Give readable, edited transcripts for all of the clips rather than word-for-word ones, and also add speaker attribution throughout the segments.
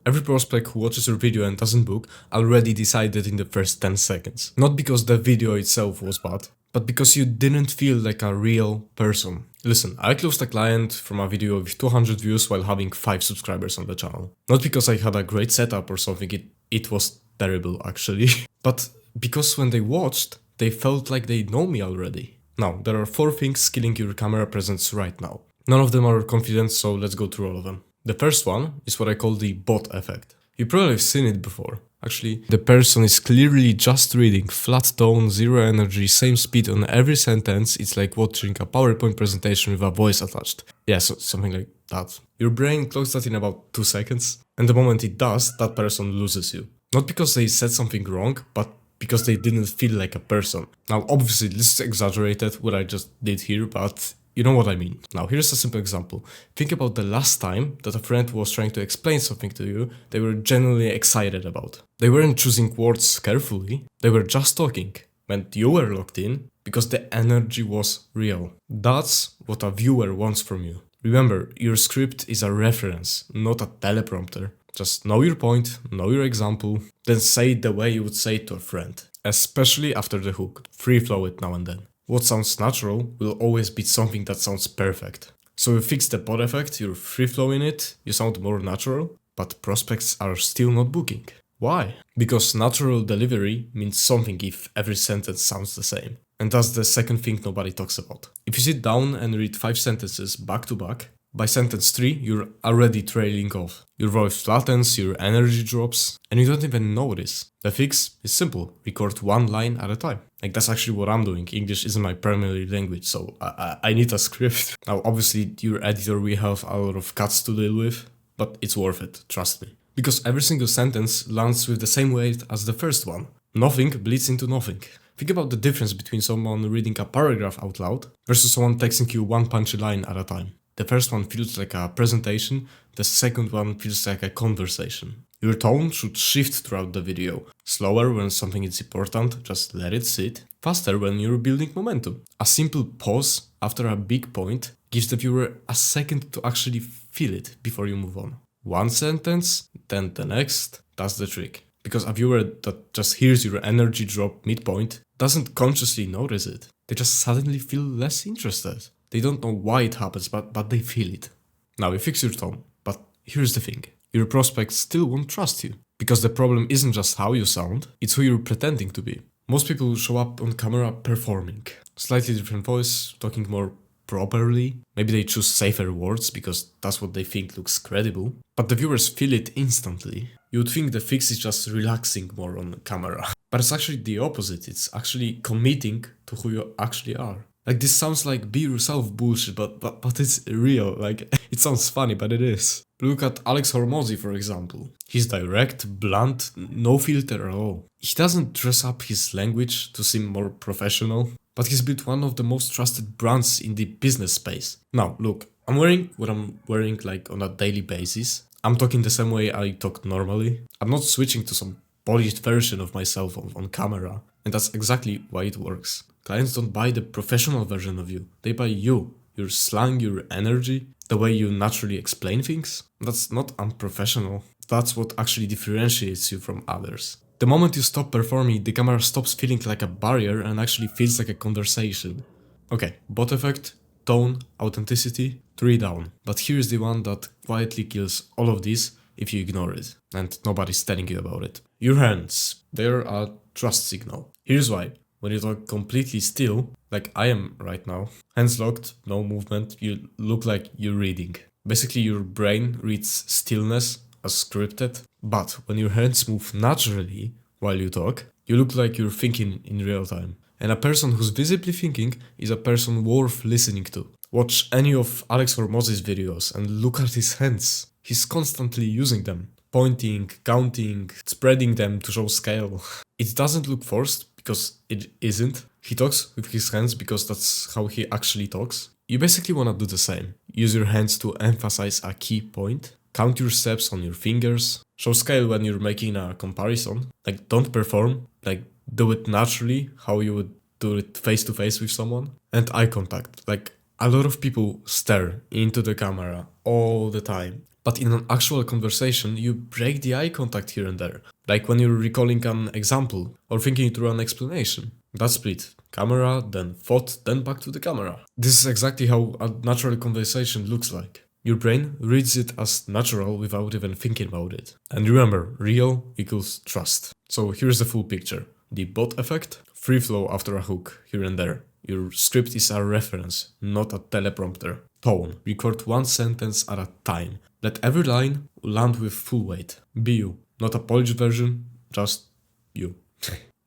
Speaker 1: Every prospect who watches your video and doesn't book already decided in the first 10 seconds. Not because the video itself was bad, but because you didn't feel like a real person. Listen, I closed a client from a video with 200 views while having 5 subscribers on the channel. Not because I had a great setup or something, it was terrible actually. But because when they watched, they felt like they know me already. Now, there are 4 things killing your camera presence right now. None of them are confident, so let's go through all of them. The first one is what I call the bot effect. You probably have seen it before. Actually, the person is clearly just reading, flat tone, zero energy, same speed on every sentence. It's like watching a PowerPoint presentation with a voice attached. Yeah, so something like that. Your brain clocks that in about 2 seconds, and the moment it does, that person loses you. Not because they said something wrong, but because they didn't feel like a person. Now, obviously, this is exaggerated, what I just did here, but you know what I mean. Now, here's a simple example. Think about the last time that a friend was trying to explain something to you they were genuinely excited about. They weren't choosing words carefully, they were just talking. When you were locked in, because the energy was real. That's what a viewer wants from you. Remember, your script is a reference, not a teleprompter. Just know your point, know your example, then say it the way you would say it to a friend. Especially after the hook. Free flow it now and then. What sounds natural will always beat something that sounds perfect. So you fix the bot effect, you're free flowing it, you sound more natural, but prospects are still not booking. Why? Because natural delivery means something if every sentence sounds the same. And that's the second thing nobody talks about. If you sit down and read 5 sentences back to back, by sentence 3 you're already trailing off. Your voice flattens, your energy drops, and you don't even notice. The fix is simple, record 1 line at a time. Like that's actually what I'm doing. English isn't my primary language, so I need a script. Now obviously your editor will have a lot of cuts to deal with, but it's worth it, trust me. Because every single sentence lands with the same weight as the first one. Nothing bleeds into nothing. Think about the difference between someone reading a paragraph out loud versus someone texting you 1 punchy line at a time. The first one feels like a presentation, the second one feels like a conversation. Your tone should shift throughout the video. Slower when something is important, just let it sit. Faster when you're building momentum. A simple pause after a big point gives the viewer a second to actually feel it before you move on. 1 sentence, then the next, that's the trick. Because a viewer that just hears your energy drop midpoint doesn't consciously notice it. They just suddenly feel less interested. They don't know why it happens, but they feel it. Now you fix your tone, but here's the thing. Your prospects still won't trust you. Because the problem isn't just how you sound, it's who you're pretending to be. Most people show up on camera performing. Slightly different voice, talking more properly. Maybe they choose safer words because that's what they think looks credible. But the viewers feel it instantly. You would think the fix is just relaxing more on camera. But it's actually the opposite. It's actually committing to who you actually are. Like this sounds like be yourself bullshit, but it's real. Like it sounds funny, but it is. Look at Alex Hormozi, for example. He's direct, blunt, no filter at all. He doesn't dress up his language to seem more professional, but he's built one of the most trusted brands in the business space. Now, look, I'm wearing what I'm wearing like on a daily basis. I'm talking the same way I talk normally. I'm not switching to some polished version of myself on camera, and that's exactly why it works. Clients don't buy the professional version of you, they buy you, your slang, your energy, the way you naturally explain things. That's not unprofessional, that's what actually differentiates you from others. The moment you stop performing, the camera stops feeling like a barrier and actually feels like a conversation. Okay, bot effect, tone, authenticity, 3 down. But here's the one that quietly kills all of this if you ignore it, and nobody's telling you about it. Your hands, they're a trust signal. Here's why. When you talk completely still, like I am right now, hands locked, no movement, you look like you're reading. Basically your brain reads stillness as scripted, but when your hands move naturally while you talk, you look like you're thinking in real time. And a person who's visibly thinking is a person worth listening to. Watch any of Alex Hormozi's videos and look at his hands. He's constantly using them. Pointing, counting, spreading them to show scale. It doesn't look forced because it isn't. He talks with his hands because that's how he actually talks. You basically want to do the same. Use your hands to emphasize a key point. Count your steps on your fingers. Show scale when you're making a comparison. Like don't perform. Like do it naturally how you would do it face to face with someone. And eye contact. Like a lot of people stare into the camera all the time. But in an actual conversation, you break the eye contact here and there, like when you're recalling an example or thinking through an explanation. That split. Camera, then thought, then back to the camera. This is exactly how a natural conversation looks like. Your brain reads it as natural without even thinking about it. And remember, real equals trust. So here's the full picture. The bot effect, free flow after a hook, here and there. Your script is a reference, not a teleprompter. Tone, record one sentence at a time. Let every line land with full weight. Be you, not a polished version, just you.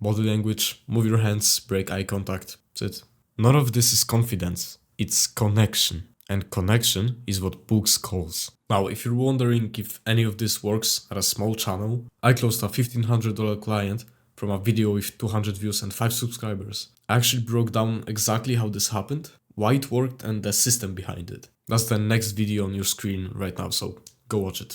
Speaker 1: Body language, move your hands, break eye contact, that's it. None of this is confidence, it's connection. And connection is what Books calls. Now, if you're wondering if any of this works at a small channel, I closed a $1,500 client from a video with 200 views and 5 subscribers. I actually broke down exactly how this happened, why it worked, and the system behind it. That's the next video on your screen right now, so go watch it.